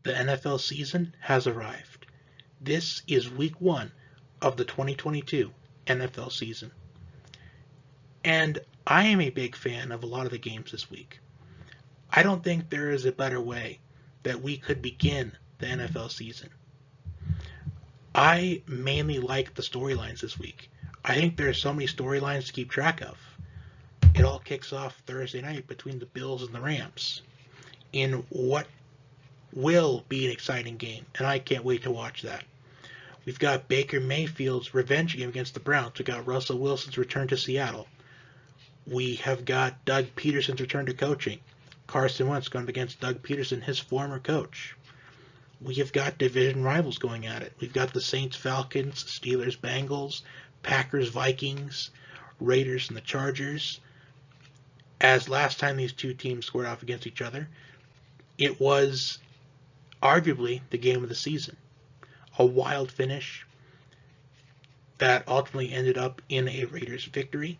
The NFL season has arrived. This is week 1 of the 2022 NFL season. And I am a big fan of a lot of the games this week. I don't think there is a better way that we could begin the NFL season. I mainly like the storylines this week. I think there are so many storylines to keep track of. It all kicks off Thursday night between the Bills and the Rams in what will be an exciting game, and I can't wait to watch that. We've got Baker Mayfield's revenge game against the Browns. We've got Russell Wilson's return to Seattle. We have got Doug Peterson's return to coaching. Carson Wentz going up against Doug Peterson, his former coach. We have got division rivals going at it. We've got the Saints, Falcons, Steelers, Bengals, Packers, Vikings, Raiders, and the Chargers. As last time these two teams squared off against each other, it was arguably the game of the season. A wild finish that ultimately ended up in a Raiders victory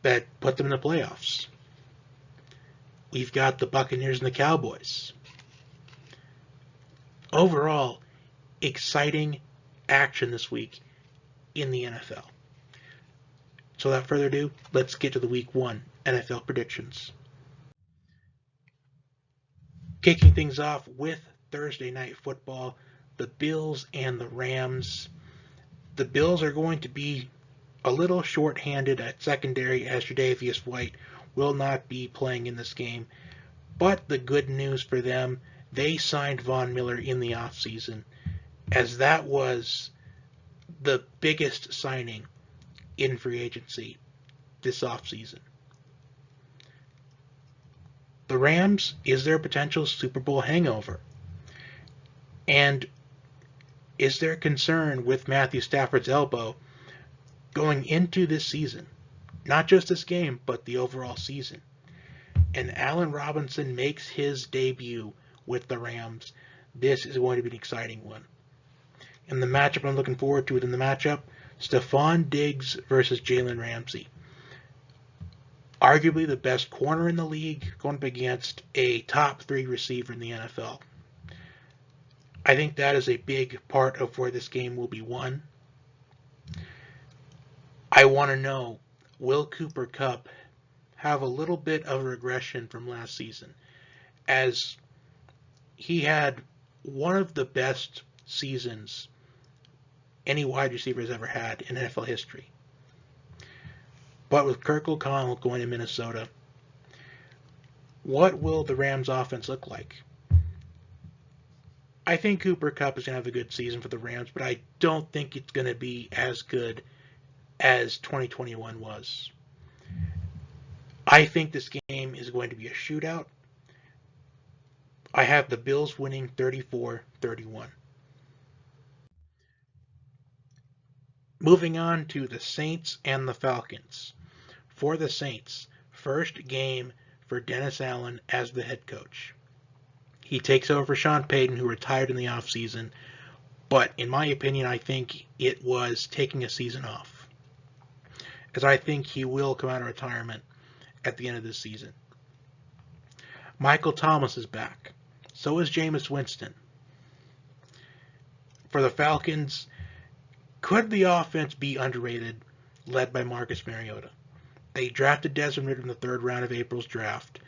that put them in the playoffs. We've got the Buccaneers and the Cowboys. Overall, exciting action this week in the NFL. So without further ado, let's get to the week 1 NFL predictions. Kicking things off with Thursday night football, the Bills and the Rams. The Bills are going to be a little short-handed at secondary as Tre'Davious White will not be playing in this game. But the good news for them, they signed Von Miller in the offseason, as that was the biggest signing in free agency this offseason. The Rams is their potential Super Bowl hangover. And is there concern with Matthew Stafford's elbow going into this season? Not just this game, but the overall season. And Allen Robinson makes his debut with the Rams. This is going to be an exciting one. And the matchup I'm looking forward to within the matchup, Stephon Diggs versus Jalen Ramsey. Arguably the best corner in the league going up against a top 3 receiver in the NFL. I think that is a big part of where this game will be won. I want to know, will Cooper Kupp have a little bit of regression from last season, as he had one of the best seasons any wide receiver has ever had in NFL history. But with Kirk O'Connell going to Minnesota, what will the Rams offense look like? I think Cooper Kupp is going to have a good season for the Rams, but I don't think it's going to be as good as 2021 was. I think this game is going to be a shootout. I have the Bills winning 34-31. Moving on to the Saints and the Falcons. For the Saints, first game for Dennis Allen as the head coach. He takes over for Sean Payton, who retired in the offseason, but in my opinion, I think it was taking a season off, as I think he will come out of retirement at the end of this season. Michael Thomas is back. So is Jameis Winston. For the Falcons, could the offense be underrated, led by Marcus Mariota? They drafted Desmond Ridder in the 3rd round of April's draft.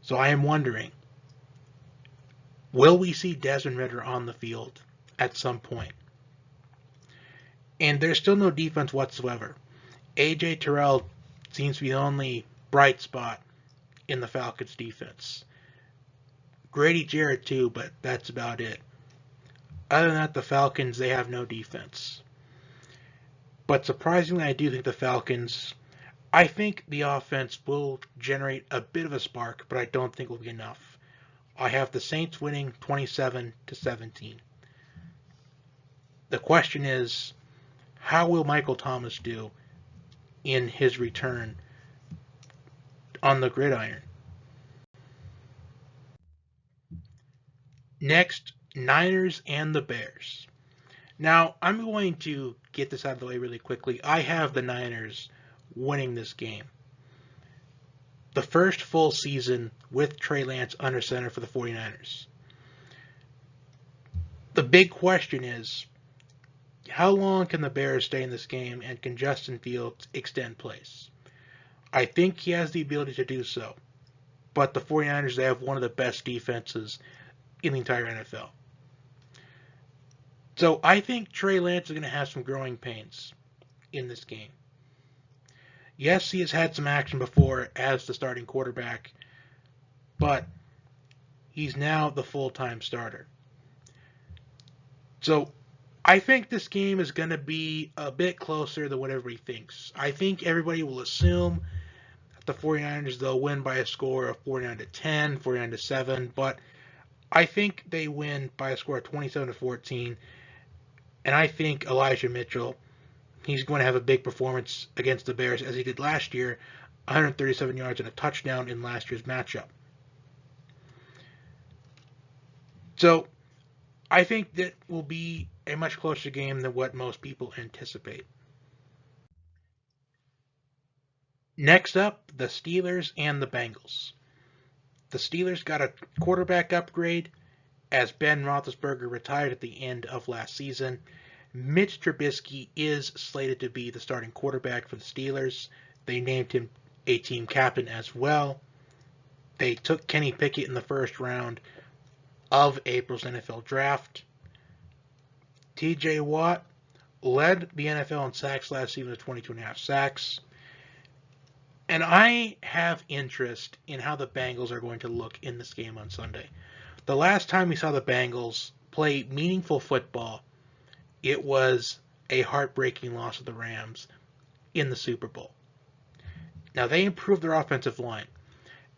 So I am wondering, will we see Desmond Ridder on the field at some point? And there's still no defense whatsoever. A.J. Terrell seems to be the only bright spot in the Falcons defense. Grady Jarrett too, but that's about it. Other than that, the Falcons, they have no defense. But surprisingly, I do think the Falcons, I think the offense will generate a bit of a spark, but I don't think it will be enough. I have the Saints winning 27-17. The question is, how will Michael Thomas do in his return on the gridiron? Next, Niners and the Bears. Now, I'm going to get this out of the way really quickly. I have the Niners winning this game. The first full season with Trey Lance under center for the 49ers. The big question is, how long can the Bears stay in this game, and can Justin Fields extend plays? I think he has the ability to do so. But the 49ers, they have one of the best defenses in the entire NFL. So I think Trey Lance is going to have some growing pains in this game. Yes, he has had some action before as the starting quarterback, but he's now the full-time starter. So I think this game is going to be a bit closer than what everybody thinks. I think everybody will assume that the 49ers, they'll win by a score of 49-10, 49-7, but I think they win by a score of 27-14, and I think Elijah Mitchell, he's going to have a big performance against the Bears as he did last year, 137 yards and a touchdown in last year's matchup. So I think that will be a much closer game than what most people anticipate. Next up, the Steelers and the Bengals. The Steelers got a quarterback upgrade as Ben Roethlisberger retired at the end of last season. Mitch Trubisky is slated to be the starting quarterback for the Steelers. They named him a team captain as well. They took Kenny Pickett in the first round of April's NFL draft. TJ Watt led the NFL in sacks last season with 22.5 sacks. And I have interest in how the Bengals are going to look in this game on Sunday. The last time we saw the Bengals play meaningful football, it was a heartbreaking loss of the Rams in the Super Bowl. Now, they improved their offensive line,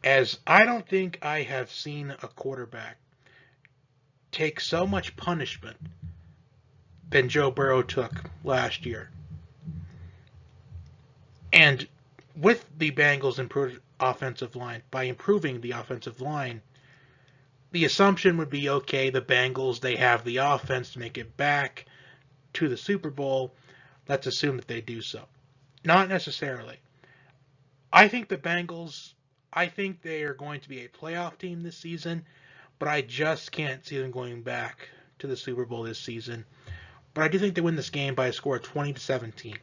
as I don't think I have seen a quarterback take so much punishment than Joe Burrow took last year. And with the Bengals' improved offensive line, by improving the offensive line, the assumption would be, okay, the Bengals, they have the offense to make it back to the Super Bowl. Let's assume that they do so. Not necessarily. I think the Bengals, I think they are going to be a playoff team this season, but I just can't see them going back to the Super Bowl this season. But I do think they win this game by a score of 20-17.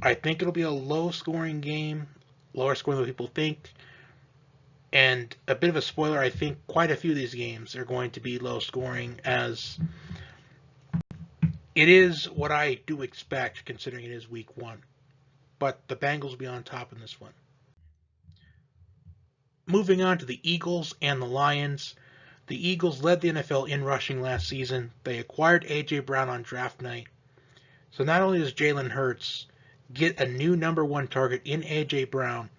I think it'll be a low-scoring game, lower scoring than people think. And a bit of a spoiler, I think quite a few of these games are going to be low-scoring, as it is what I do expect considering it is week 1. But the Bengals will be on top in this one. Moving on to the Eagles and the Lions. The Eagles led the NFL in rushing last season. They acquired A.J. Brown on draft night. So not only does Jalen Hurts get a new number 1 target in A.J. Brown,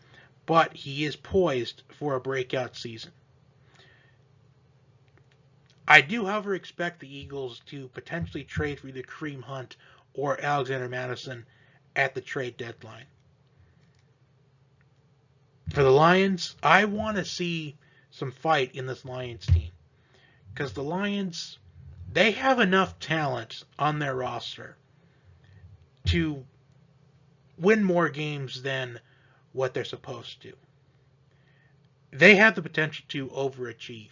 but he is poised for a breakout season. I do, however, expect the Eagles to potentially trade for either Kareem Hunt or Alexander Mattison at the trade deadline. For the Lions, I want to see some fight in this Lions team, because the Lions, they have enough talent on their roster to win more games than what they're supposed to. They have the potential to overachieve.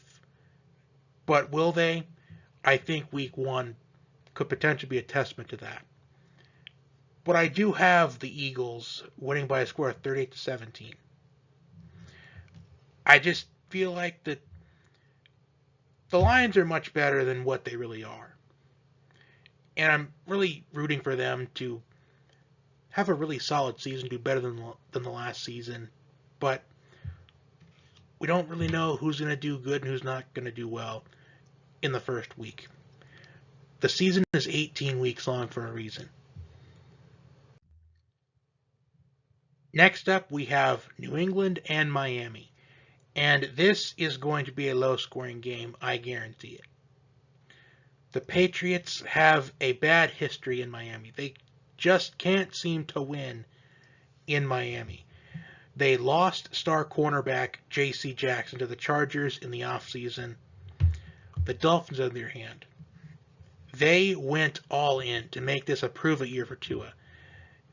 But will they? I think week 1 could potentially be a testament to that. But I do have the Eagles winning by a score of 38-17. I just feel like that the Lions are much better than what they really are. And I'm really rooting for them to have a really solid season, do better than the last season. But we don't really know who's going to do good and who's not going to do well in the first week. The season is 18 weeks long for a reason. Next up, we have New England and Miami. And this is going to be a low-scoring game, I guarantee it. The Patriots have a bad history in Miami. They just can't seem to win in Miami. They lost star cornerback J.C. Jackson to the Chargers in the offseason. The Dolphins, on the other hand, they went all in to make this a prove-it year for Tua.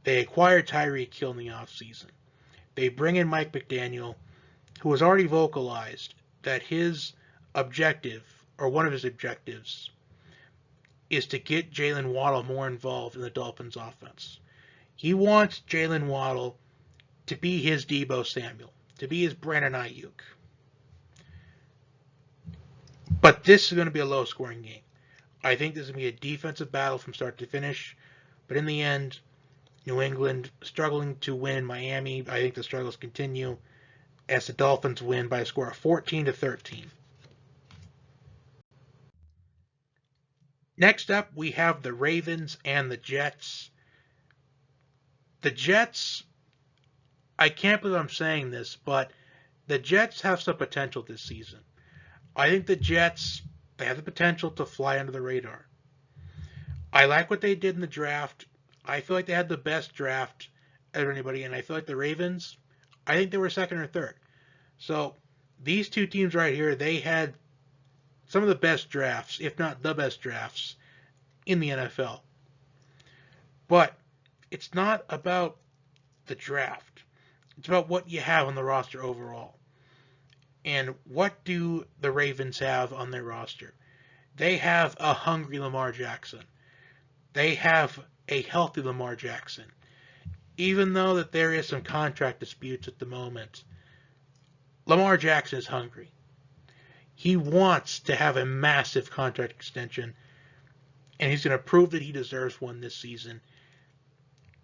They acquired Tyreek Hill in the offseason. They bring in Mike McDaniel, who has already vocalized that his objective, or one of his objectives, is to get Jalen Waddle more involved in the Dolphins offense. He wants Jalen Waddle to be his Deebo Samuel, to be his Brandon Ayuk. But this is going to be a low-scoring game. I think this is going to be a defensive battle from start to finish. But in the end, New England struggling to win in Miami. I think the struggles continue as the Dolphins win by a score of 14-13. Next up, we have the Ravens and the Jets. The Jets, I can't believe I'm saying this, but the Jets have some potential this season. I think the Jets, they have the potential to fly under the radar. I like what they did in the draft. I feel like they had the best draft of anybody, and I feel like the Ravens, I think they were second or third. So these two teams right here, they had some of the best drafts, if not the best drafts, in the NFL. But it's not about the draft. It's about what you have on the roster overall. And what do the Ravens have on their roster? They have a hungry Lamar Jackson. They have a healthy Lamar Jackson. Even though that there is some contract disputes at the moment, Lamar Jackson is hungry. He wants to have a massive contract extension, and he's going to prove that he deserves one this season.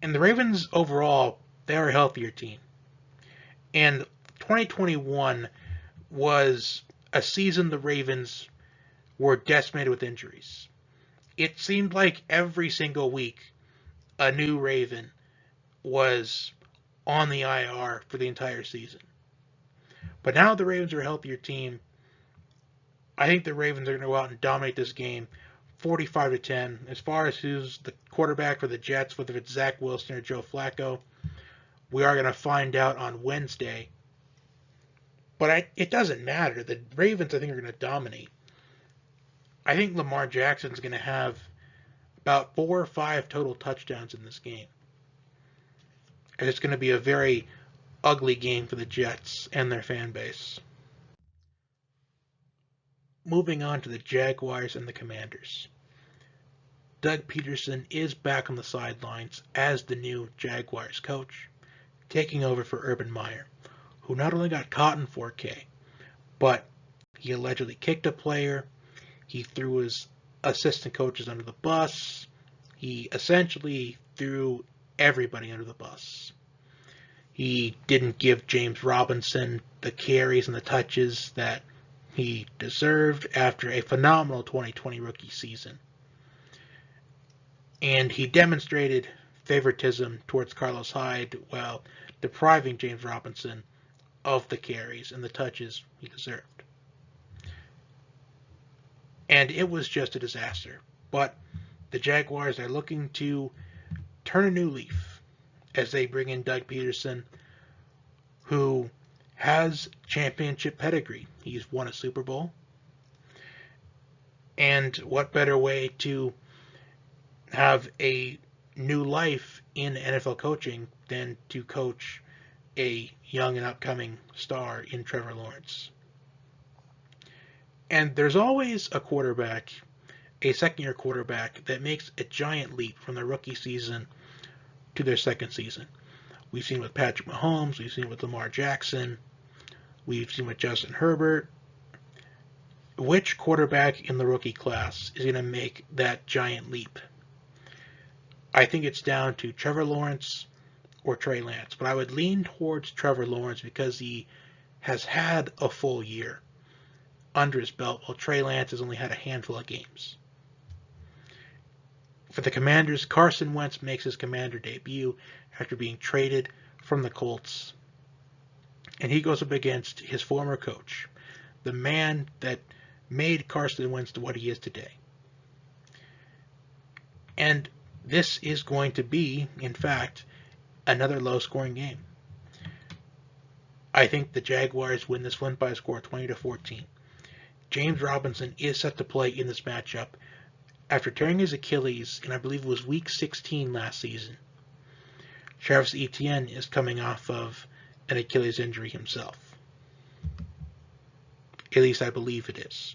And the Ravens overall, they're a healthier team. And 2021 was a season the Ravens were decimated with injuries. It seemed like every single week a new Raven was on the IR for the entire season. But now the Ravens are a healthier team. I think the Ravens are going to go out and dominate this game 45-10. As far as who's the quarterback for the Jets, whether it's Zach Wilson or Joe Flacco, we are going to find out on Wednesday. But it doesn't matter. The Ravens, I think, are going to dominate. I think Lamar Jackson's going to have about 4 or 5 total touchdowns in this game. And it's going to be a very ugly game for the Jets and their fan base. Moving on to the Jaguars and the Commanders. Doug Peterson is back on the sidelines as the new Jaguars coach, taking over for Urban Meyer, who not only got caught in 4K, but he allegedly kicked a player, he threw his assistant coaches under the bus, he essentially threw everybody under the bus. He didn't give James Robinson the carries and the touches that he deserved after a phenomenal 2020 rookie season. And he demonstrated favoritism towards Carlos Hyde while depriving James Robinson of the carries and the touches he deserved. And it was just a disaster. But the Jaguars are looking to turn a new leaf as they bring in Doug Peterson, who has championship pedigree. He's won a Super Bowl. And what better way to have a new life in NFL coaching than to coach a young and upcoming star in Trevor Lawrence. And there's always a quarterback, a second-year quarterback, that makes a giant leap from their rookie season to their second season. We've seen with Patrick Mahomes, we've seen with Lamar Jackson, we've seen with Justin Herbert. Which quarterback in the rookie class is going to make that giant leap? I think it's down to Trevor Lawrence or Trey Lance, but I would lean towards Trevor Lawrence because he has had a full year under his belt, while Trey Lance has only had a handful of games. For the Commanders, Carson Wentz makes his Commander debut after being traded from the Colts, and he goes up against his former coach, the man that made Carson Wentz to what he is today. And this is going to be, in fact, another low-scoring game. I think the Jaguars win this one by a score of 20-14. James Robinson is set to play in this matchup after tearing his Achilles in, I believe it was week 16 last season. Travis Etienne is coming off of an Achilles injury himself. At least I believe it is.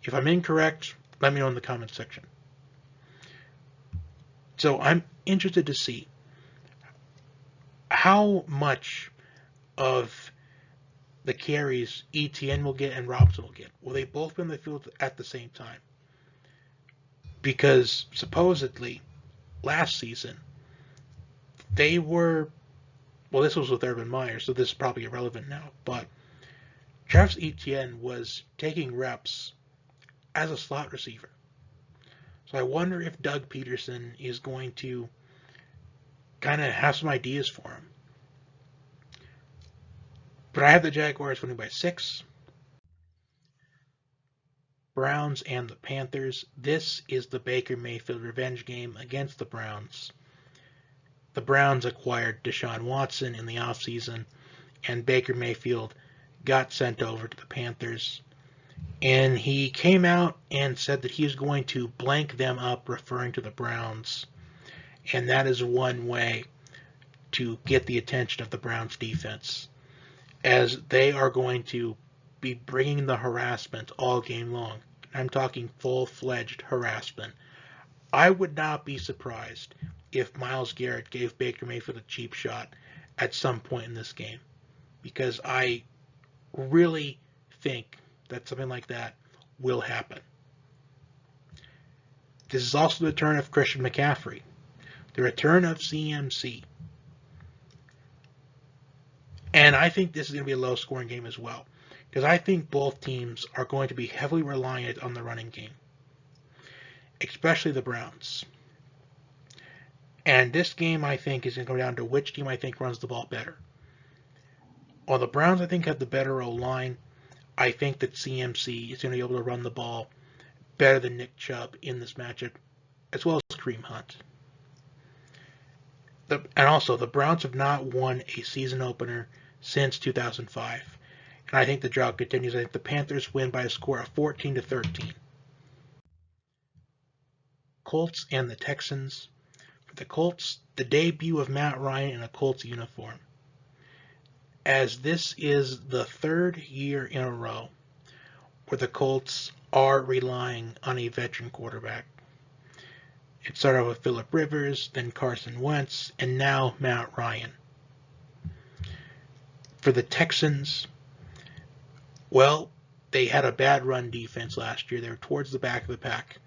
If I'm incorrect, let me know in the comments section. So I'm interested to see how much of the carries ETN will get and Robinson will get. Will they both be on the field at the same time? Because supposedly last season they were, well, this was with Urban Meyer, so this is probably irrelevant now, but Travis Etienne was taking reps as a slot receiver. So I wonder if Doug Peterson is going to kind of have some ideas for him. But I have the Jaguars winning by 6. Browns and the Panthers. This is the Baker Mayfield revenge game against the Browns. The Browns acquired Deshaun Watson in the offseason, and Baker Mayfield got sent over to the Panthers. And he came out and said that he is going to blank them up, referring to the Browns. And that is one way to get the attention of the Browns defense, as they are going to be bringing the harassment all game long. I'm talking full-fledged harassment. I would not be surprised if Myles Garrett gave Baker Mayfield a cheap shot at some point in this game, because I really think that something like that will happen. This is also the return of Christian McCaffrey, the return of CMC. And I think this is going to be a low-scoring game as well, because I think both teams are going to be heavily reliant on the running game, especially the Browns. And this game, I think, is going to come down to which team I think runs the ball better. While the Browns, I think, have the better O-line, I think that CMC is going to be able to run the ball better than Nick Chubb in this matchup, as well as Kareem Hunt. And also, the Browns have not won a season opener since 2005. And I think the drought continues. I think the Panthers win by a score of 14-13. Colts and the Texans. For the Colts, the debut of Matt Ryan in a Colts uniform, as this is the third year in a row where the Colts are relying on a veteran quarterback. It started with Phillip Rivers, then Carson Wentz, and now Matt Ryan. For the Texans, well, they had a bad run defense last year. They were towards the back of the pack.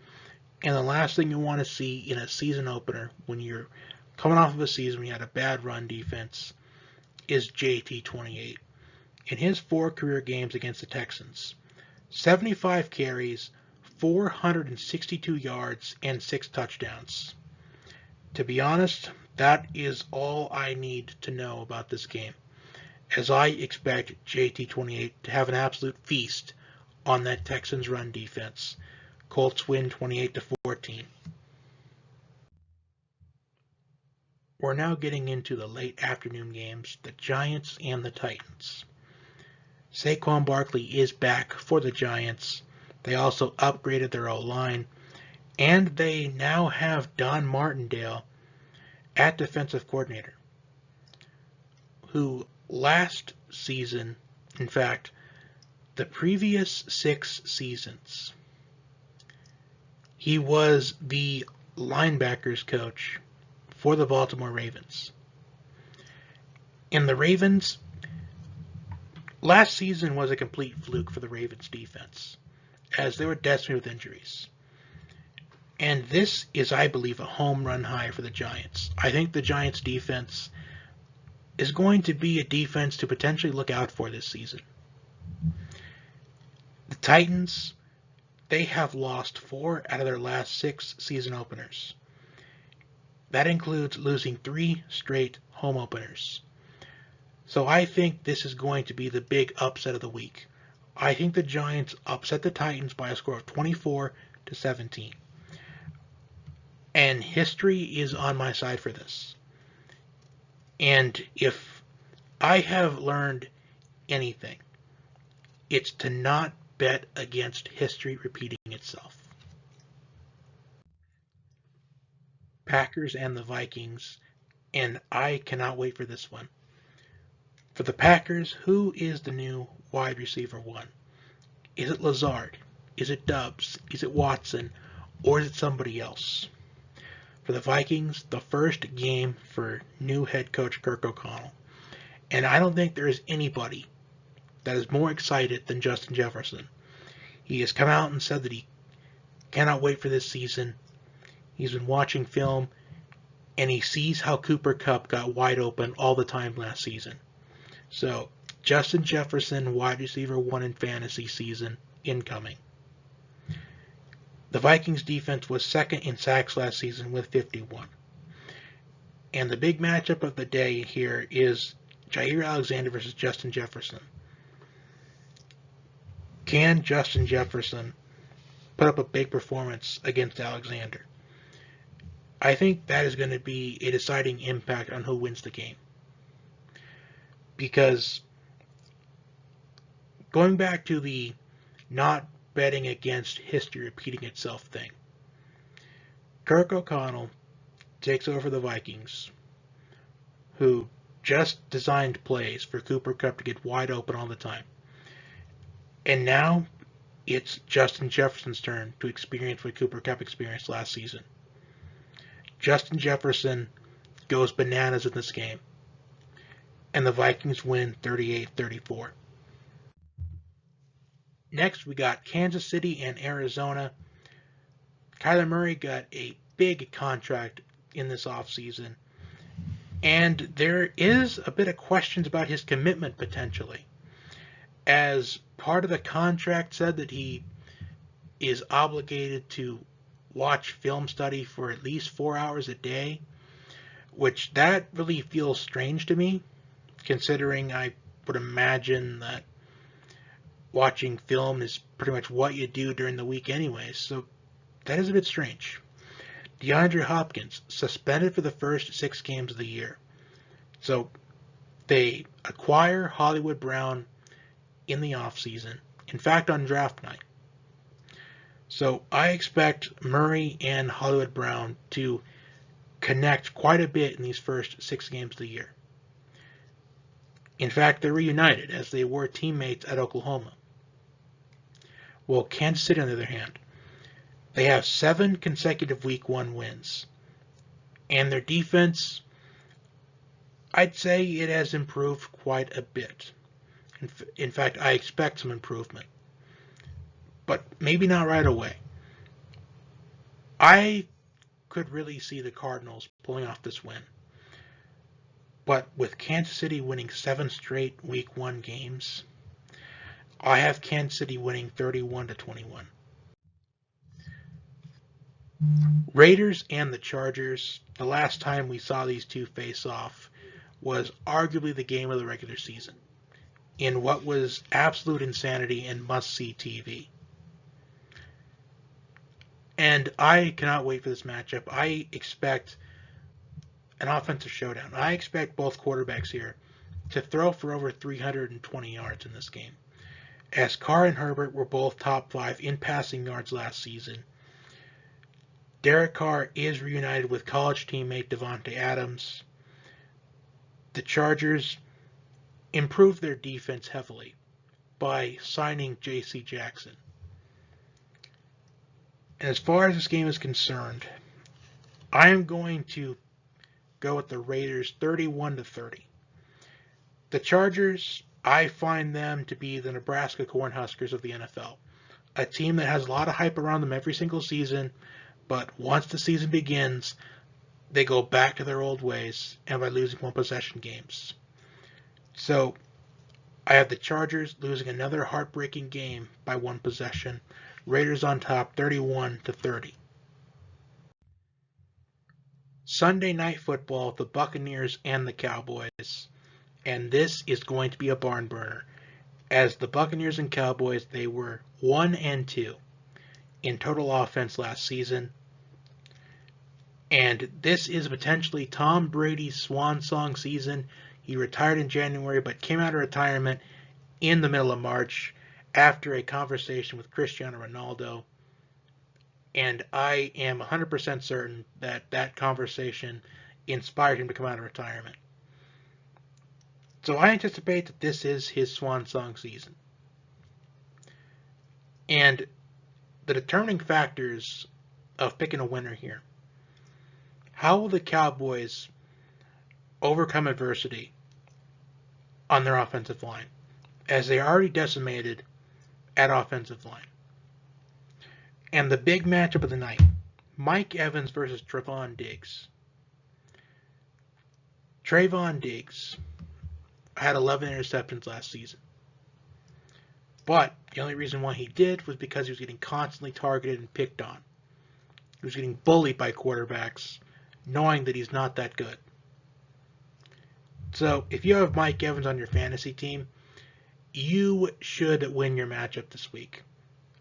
And the last thing you want to see in a season opener when you're coming off of a season when you had a bad run defense is JT28. In his 4 career games against the Texans, 75 carries, 462 yards, and 6 touchdowns. To be honest, that is all I need to know about this game, as I expect JT28 to have an absolute feast on that Texans run defense. Colts win 28-14. We're now getting into the late afternoon games, the Giants and the Titans. Saquon Barkley is back for the Giants. They also upgraded their O-line, and they now have Don Martindale at defensive coordinator, who last season, in fact, the previous 6 seasons, he was the linebackers coach for the Baltimore Ravens. And the Ravens, last season was a complete fluke for the Ravens defense, as they were decimated with injuries. And this is, I believe, a home run high for the Giants. I think the Giants defense is going to be a defense to potentially look out for this season. The Titans, they have lost 4 out of their last 6 season openers. That includes losing 3 straight home openers. So I think this is going to be the big upset of the week. I think the Giants upset the Titans by a score of 24-17. And history is on my side for this. And if I have learned anything, it's to not bet against history repeating itself. Packers and the Vikings, and I cannot wait for this one. For the Packers, who is the new wide receiver 1? Is it Lazard? Is it Doubs? Is it Watson? Or is it somebody else? For the Vikings, the first game for new head coach Kirk O'Connell. And I don't think there is anybody that is more excited than Justin Jefferson. He has come out and said that he cannot wait for this season. He's been watching film, and he sees how Cooper Kupp got wide open all the time last season. So, Justin Jefferson, wide receiver 1 in fantasy season, incoming. The Vikings defense was second in sacks last season with 51. And the big matchup of the day here is Jair Alexander versus Justin Jefferson. Can Justin Jefferson put up a big performance against Alexander? I think that is going to be a deciding impact on who wins the game. Because going back to the not betting against history repeating itself thing, Kirk O'Connell takes over the Vikings, who just designed plays for Cooper Kupp to get wide open all the time. And now it's Justin Jefferson's turn to experience what Cooper Kupp experienced last season. Justin Jefferson goes bananas in this game, and the Vikings win 38-34. Next, we got Kansas City and Arizona. Kyler Murray got a big contract in this offseason, and there is a bit of questions about his commitment potentially, as part of the contract said that he is obligated to watch film study for at least 4 hours a day, which that really feels strange to me, considering I would imagine that watching film is pretty much what you do during the week anyways, so that is a bit strange. DeAndre Hopkins, suspended for the first 6 games of the year. So they acquire Hollywood Brown in the offseason, in fact on draft night. So I expect Murray and Hollywood Brown to connect quite a bit in these first 6 games of the year. In fact, they're reunited as they were teammates at Oklahoma. Well, Kansas City, on the other hand, they have 7 consecutive Week 1 wins. And their defense, I'd say it has improved quite a bit. In fact, I expect some improvement. But maybe not right away. I could really see the Cardinals pulling off this win. But with Kansas City winning 7 straight Week 1 games, I have Kansas City winning 31-21. Raiders and the Chargers, the last time we saw these two face off was arguably the game of the regular season, in what was absolute insanity and must-see TV. And I cannot wait for this matchup. I expect an offensive showdown. I expect both quarterbacks here to throw for over 320 yards in this game, as Carr and Herbert were both top 5 in passing yards last season. Derek Carr is reunited with college teammate Devontae Adams. The Chargers improved their defense heavily by signing J.C. Jackson. And as far as this game is concerned, I am going to go with the Raiders 31-30. The Chargers, I find them to be the Nebraska Cornhuskers of the NFL. A team that has a lot of hype around them every single season, but once the season begins, they go back to their old ways and by losing one possession games. So I have the Chargers losing another heartbreaking game by one possession. Raiders on top 31-30. Sunday Night Football, the Buccaneers and the Cowboys. And this is going to be a barn burner. As the Buccaneers and Cowboys, they were 1-2 in total offense last season. And this is potentially Tom Brady's swan song season. He retired in January, but came out of retirement in the middle of March after a conversation with Cristiano Ronaldo. And I am 100% certain that that conversation inspired him to come out of retirement. So I anticipate that this is his swan song season. And the determining factors of picking a winner here. How will the Cowboys overcome adversity on their offensive line, as they are already decimated at offensive line? And the big matchup of the night, Mike Evans versus Trevon Diggs. Trevon Diggs had 11 interceptions last season. But the only reason why he did was because he was getting constantly targeted and picked on. He was getting bullied by quarterbacks, knowing that he's not that good. So if you have Mike Evans on your fantasy team, you should win your matchup this week.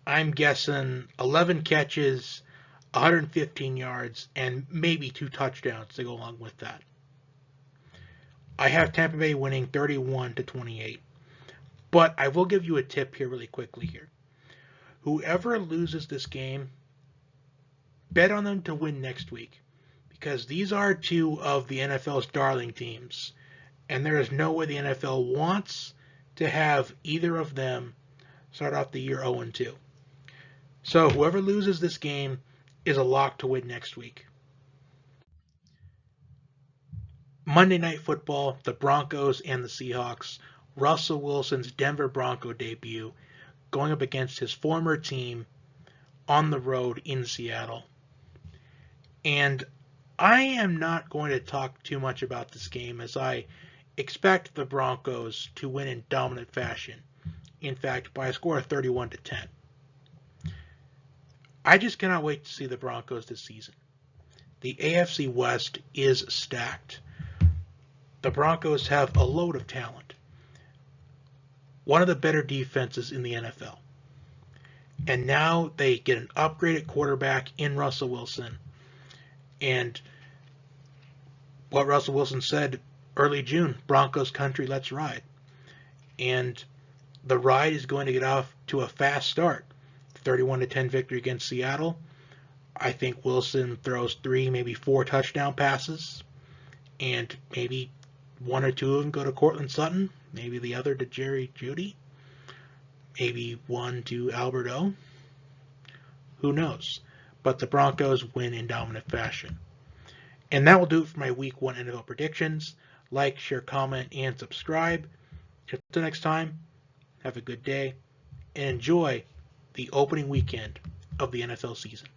I'm guessing 11 catches, 115 yards, and maybe 2 touchdowns to go along with that. I have Tampa Bay winning 31-28. But I will give you a tip here really quickly here. Whoever loses this game, bet on them to win next week, because these are 2 of the NFL's darling teams, and there is no way the NFL wants to have either of them start off the year 0-2. So whoever loses this game is a lock to win next week. Monday Night Football, the Broncos and the Seahawks. Russell Wilson's Denver Bronco debut, going up against his former team on the road in Seattle. And I am not going to talk too much about this game, as I expect the Broncos to win in dominant fashion. In fact, by a score of 31-10. I just cannot wait to see the Broncos this season. The AFC West is stacked. The Broncos have a load of talent. One of the better defenses in the NFL. And now they get an upgraded quarterback in Russell Wilson. And what Russell Wilson said early June, Broncos country, let's ride. And the ride is going to get off to a fast start. 31-10 victory against Seattle. I think Wilson throws 3, maybe 4 touchdown passes. And maybe 1 or 2 of them go to Cortland Sutton. Maybe the other to Jerry Jeudy. Maybe 1 to Albert O. Who knows? But the Broncos win in dominant fashion. And that will do it for my Week 1 NFL predictions. Like, share, comment, and subscribe. Until next time, have a good day, and enjoy the opening weekend of the NFL season.